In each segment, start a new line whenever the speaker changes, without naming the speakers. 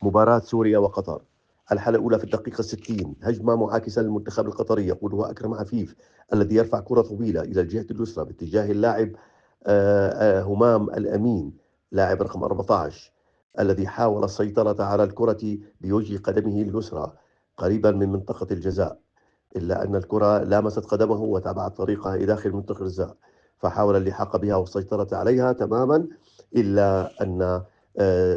مباراة سوريا وقطر. الحالة الأولى في الدقيقة 60، هجمة معاكسة للمنتخب القطري يقودها أكرم عفيف، الذي يرفع كرة طويلة إلى الجهة اليسرى باتجاه اللاعب همام الأمين، لاعب رقم 14، الذي حاول السيطرة على الكرة بوجه قدمه اليسرى قريبا من منطقة الجزاء، إلا أن الكرة لامست قدمه وتابعت طريقها إلى داخل منطقة الجزاء، فحاول اللحاق بها والسيطرة عليها تماما، إلا أن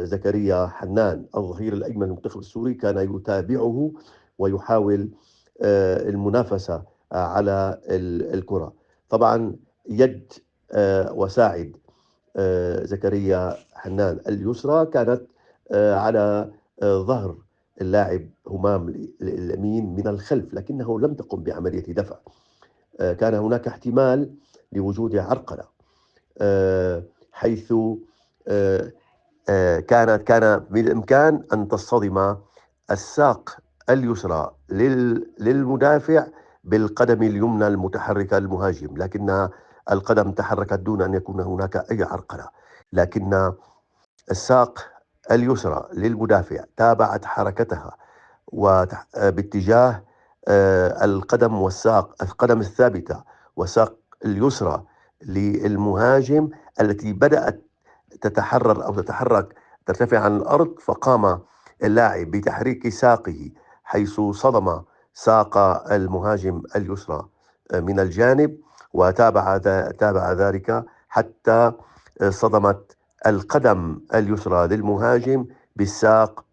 زكريا حنان الظهير الأيمن للمنتخب السوري كان يتابعه ويحاول المنافسة على الكرة. طبعا يد وساعد زكريا حنان اليسرى كانت على ظهر اللاعب همام الأمين من الخلف، لكنه لم تقم بعملية دفع. كان هناك احتمال لوجود عرقلة، حيث كان بالإمكان أن تصطدم الساق اليسرى للمدافع بالقدم اليمنى المتحركة للمهاجم، لكن القدم تحركت دون أن يكون هناك أي عرقلة، لكن الساق اليسرى للمدافع تابعت حركتها باتجاه القدم والساق، القدم الثابتة والساق اليسرى للمهاجم التي بدأت تتحرر أو تتحرك ترتفع عن الأرض، فقام اللاعب بتحريك ساقه حيث صدم ساق المهاجم اليسرى من الجانب، تابع ذلك حتى صدمت القدم اليسرى للمهاجم بالساق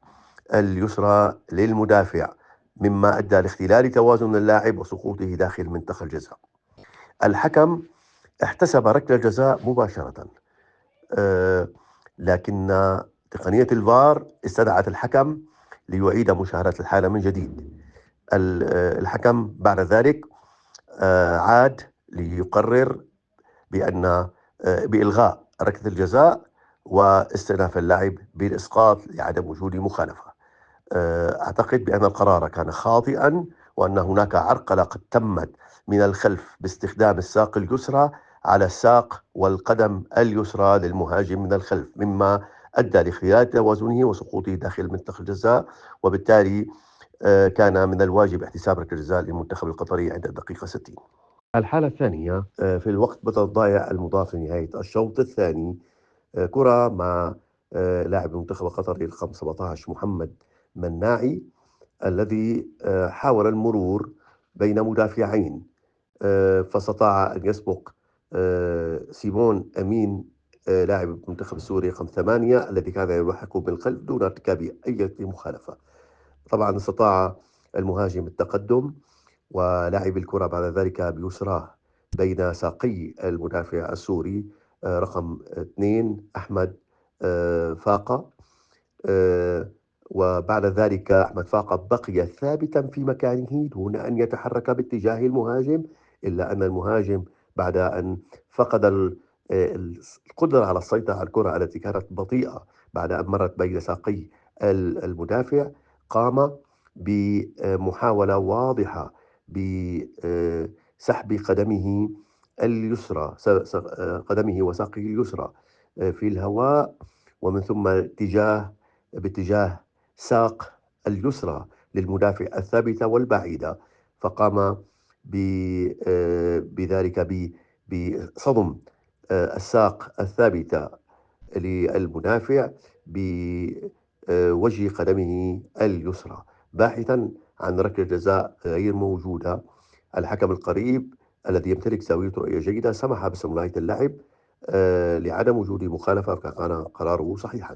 اليسرى للمدافع، مما أدى لاختلال توازن اللاعب وسقوطه داخل منطقة الجزاء. الحكم احتسب ركلة جزاء مباشرة، لكن تقنية الفار استدعت الحكم ليعيد مشاهدة الحالة من جديد. الحكم بعد ذلك عاد ليقرر بإلغاء ركلة الجزاء واستئناف اللعب بالإسقاط لعدم وجود مخالفة. أعتقد بأن القرار كان خاطئا، وأن هناك عرقلة قد تمت من الخلف باستخدام الساق اليسرى على الساق والقدم اليسرى للمهاجم من الخلف، مما أدى لاختلال توازنه وسقوطه داخل منطقة الجزاء، وبالتالي كان من الواجب احتساب ركلة الجزاء للمنتخب القطري عند الدقيقة 60. الحالة الثانية في الوقت بدل الضائع المضاف لنهاية الشوط الثاني، كرة مع لاعب المنتخب القطري رقم 17 محمد مناعي، الذي حاول المرور بين مدافعين، فاستطاع أن يسبق سيمون أمين لاعب المنتخب السوري رقم 8 الذي كان يلحق بالخلف دون ارتكاب أي مخالفة. طبعا استطاع المهاجم التقدم ولعب الكرة بعد ذلك بيسراه بين ساقي المدافع السوري رقم 2 أحمد فاقة، وبعد ذلك أحمد فاقة بقي ثابتا في مكانه دون أن يتحرك باتجاه المهاجم، إلا أن المهاجم بعد أن فقد القدرة على السيطرة على الكرة التي كانت بطيئة بعد أن مرت بين ساقي المدافع، قام بمحاولة واضحة بسحب قدمه اليسرى، قدمه وساقه اليسرى في الهواء، ومن ثم باتجاه ساق اليسرى للمدافع الثابتة والبعيدة، فقام بذلك بصدم الساق الثابتة للمدافع بوجه قدمه اليسرى، باحثا عن ركلة جزاء غير موجودة. الحكم القريب الذي يمتلك زاوية رؤية جيدة سمح بسماحية اللعب لعدم وجود مخالفة، فكان قراره صحيحا.